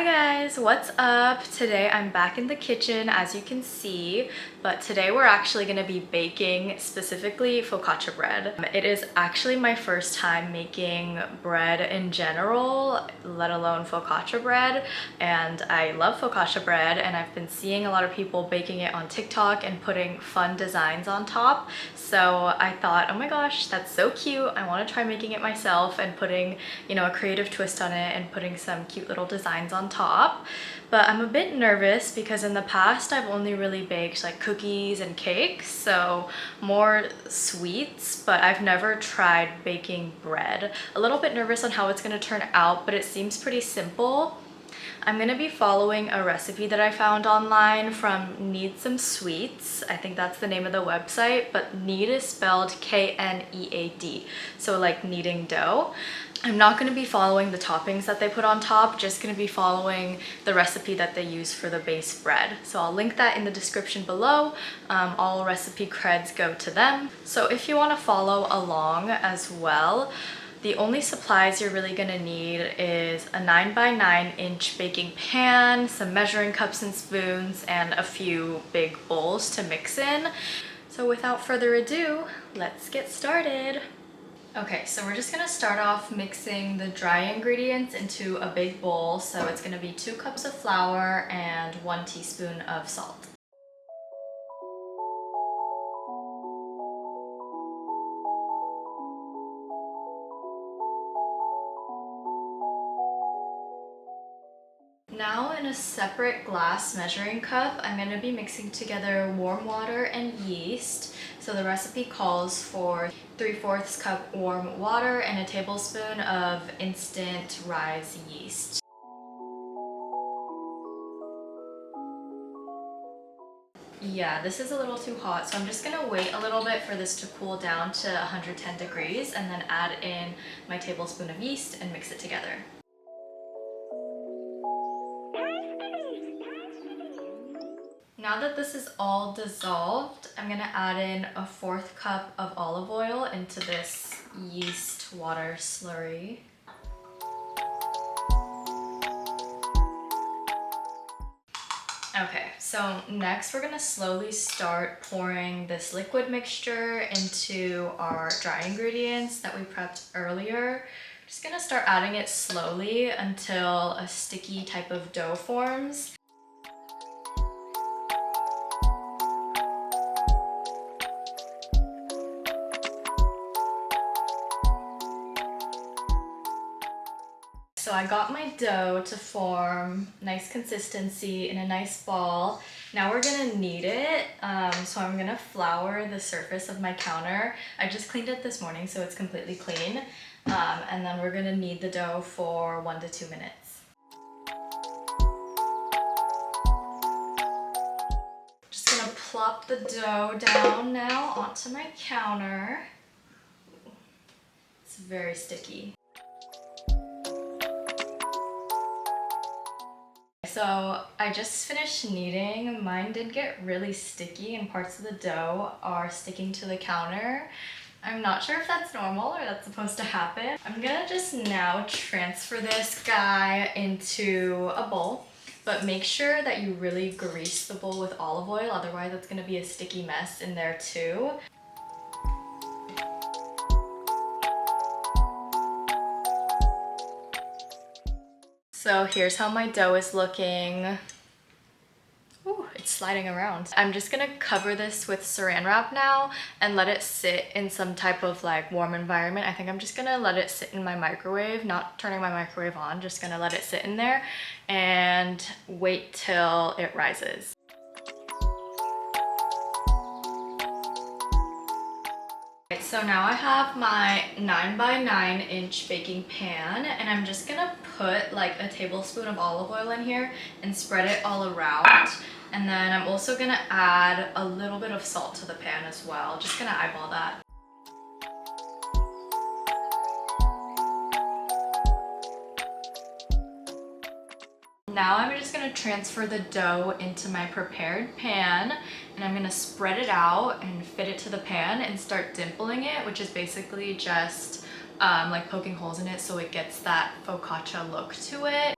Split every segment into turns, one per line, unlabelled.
Hi guys, what's up? Today I'm back in the kitchen as you can see, but today we're actually going to be baking specifically focaccia bread. It is actually my first time making bread in general, let alone focaccia bread, and I love focaccia bread and I've been seeing a lot of people baking it on TikTok and putting fun designs on top. So I thought, oh my gosh, that's so cute. I want to try making it myself and putting, a creative twist on it and putting some cute little designs on top. But I'm a bit nervous because in the past I've only really baked like cookies and cakes, so more sweets, but I've never tried baking bread. A little bit nervous on how it's going to turn out, but it seems pretty simple. I'm going to be following a recipe that I found online from Need Some Sweets. I think that's the name of the website, but knead is spelled K-N-E-A-D, so like kneading dough. I'm not going to be following the toppings that they put on top, just going to be following the recipe that they use for the base bread. So I'll link that in the description below. All recipe creds go to them. So if you want to follow along as well, the only supplies you're really gonna need is a 9x9-inch baking pan, some measuring cups and spoons, and a few big bowls to mix in. So without further ado, let's get started. Okay, so we're just gonna start off mixing the dry ingredients into a big bowl. So it's gonna be 2 cups of flour and 1 teaspoon of salt. Now in a separate glass measuring cup, I'm going to be mixing together warm water and yeast. So the recipe calls for 3/4 cup warm water and a tablespoon of instant rise yeast. Yeah, this is a little too hot, so I'm just going to wait a little bit for this to cool down to 110 degrees and then add in my tablespoon of yeast and mix it together. Now that this is all dissolved, I'm gonna add in a 1/4 cup of olive oil into this yeast water slurry. Okay, so next we're gonna slowly start pouring this liquid mixture into our dry ingredients that we prepped earlier. Just gonna start adding it slowly until a sticky type of dough forms. So I got my dough to form nice consistency in a nice ball. Now we're gonna knead it. So I'm gonna flour the surface of my counter. I just cleaned it this morning, so it's completely clean. And then we're gonna knead the dough for 1 to 2 minutes. Just gonna plop the dough down now onto my counter. It's very sticky. So I just finished kneading. Mine did get really sticky and parts of the dough are sticking to the counter. I'm not sure if that's normal or that's supposed to happen. I'm gonna just now transfer this guy into a bowl, but make sure that you really grease the bowl with olive oil, otherwise it's gonna be a sticky mess in there too. So here's how my dough is looking. Ooh, it's sliding around. I'm just gonna cover this with saran wrap now and let it sit in some type of like warm environment. I think I'm just gonna let it sit in my microwave, not turning my microwave on, just gonna let it sit in there and wait till it rises. So now I have my 9x9-inch baking pan and I'm just gonna put like a tablespoon of olive oil in here and spread it all around. And then I'm also gonna add a little bit of salt to the pan as well. Just gonna eyeball that. Now I'm just gonna transfer the dough into my prepared pan and I'm gonna spread it out and fit it to the pan and start dimpling it, which is basically just like poking holes in it so it gets that focaccia look to it.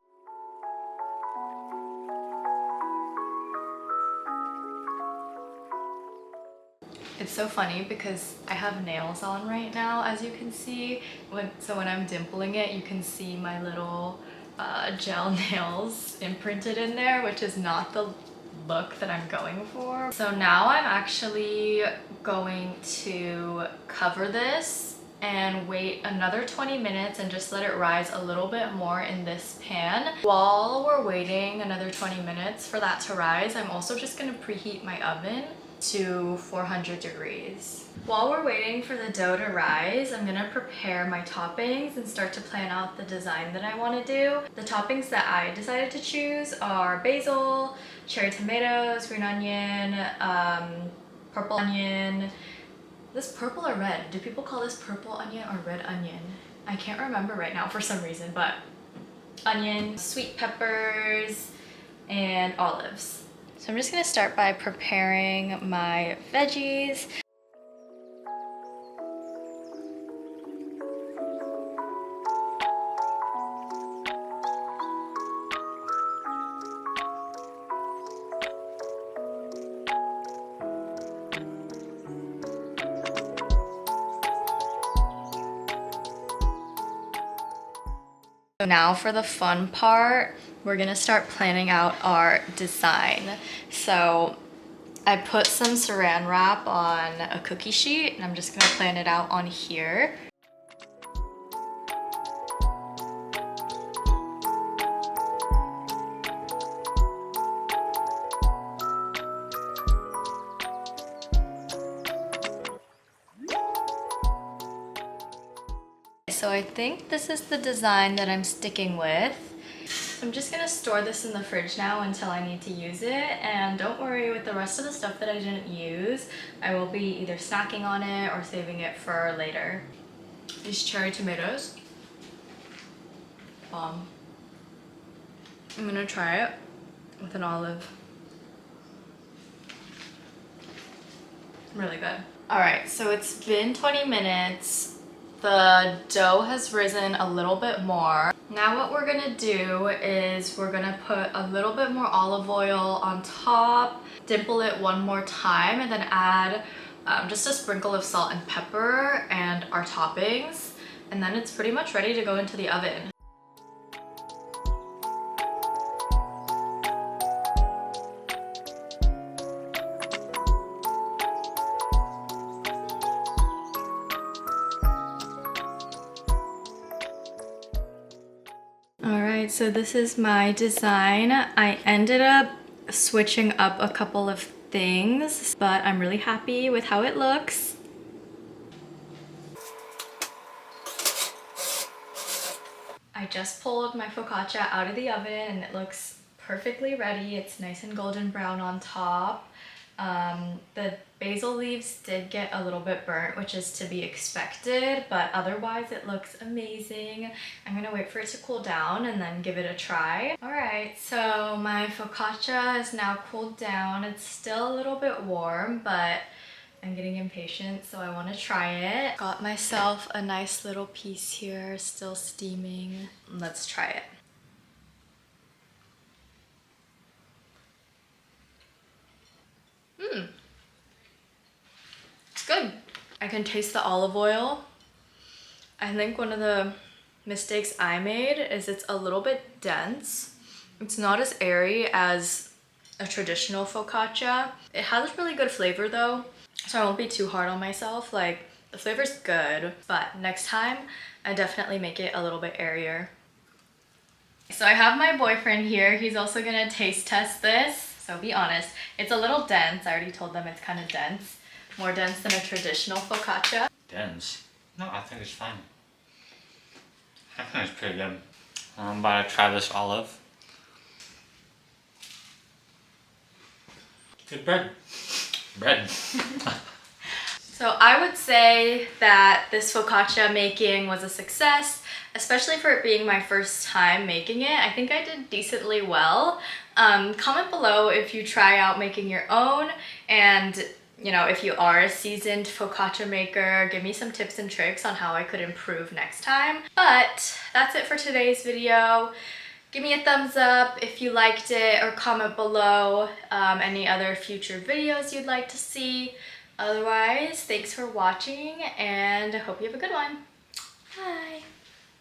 It's so funny because I have nails on right now, as you can see. So when I'm dimpling it, you can see my little gel nails imprinted in there, which is not the look that I'm going for. So now I'm actually going to cover this and wait another 20 minutes and just let it rise a little bit more in this pan. While we're waiting another 20 minutes for that to rise, I'm also just gonna preheat my oven to 400 degrees. While we're waiting for the dough to rise, I'm gonna prepare my toppings and start to plan out the design that I wanna do. The toppings that I decided to choose are basil, cherry tomatoes, green onion, purple onion. This purple or red? Do people call this purple onion or red onion? I can't remember right now for some reason, but onion, sweet peppers, and olives. So I'm just gonna start by preparing my veggies. Now for the fun part, we're gonna start planning out our design. So I put some saran wrap on a cookie sheet and I'm just gonna plan it out on here. So I think this is the design that I'm sticking with. So I'm just gonna store this in the fridge now until I need to use it. And don't worry, with the rest of the stuff that I didn't use, I will be either snacking on it or saving it for later. These cherry tomatoes. Bomb. I'm gonna try it with an olive. Really good. All right, so it's been 20 minutes. The dough has risen a little bit more. Now what we're gonna do is we're gonna put a little bit more olive oil on top, dimple it one more time, and then add just a sprinkle of salt and pepper and our toppings. And then it's pretty much ready to go into the oven. Alright, so this is my design. I ended up switching up a couple of things, but I'm really happy with how it looks. I just pulled my focaccia out of the oven and it looks perfectly ready. It's nice and golden brown on top. The basil leaves did get a little bit burnt, which is to be expected, but otherwise it looks amazing. I'm gonna wait for it to cool down and then give it a try. Alright, so my focaccia is now cooled down. It's still a little bit warm, but I'm getting impatient, so I want to try it. Got myself a nice little piece here, still steaming. Let's try it. It's good. I can taste the olive oil. I think one of the mistakes I made is it's a little bit dense. It's not as airy as a traditional focaccia. It has really good flavor though, so I won't be too hard on myself. Like, the flavor's good, but next time I definitely make it a little bit airier. So I have my boyfriend here. He's also gonna taste test this. So be honest, it's a little dense. I already told them it's kind of dense. More dense than a traditional focaccia.
Dense? No, I think it's fine. I think it's pretty good. I'm about to try this olive. Good bread. Bread.
So I would say that this focaccia making was a success, especially for it being my first time making it. I think I did decently well. Comment below if you try out making your own, and you know, if you are a seasoned focaccia maker, give me some tips and tricks on how I could improve next time. But that's it for today's video. Give me a thumbs up if you liked it, or comment below any other future videos you'd like to see. Otherwise, thanks for watching and I hope you have a good one. Bye.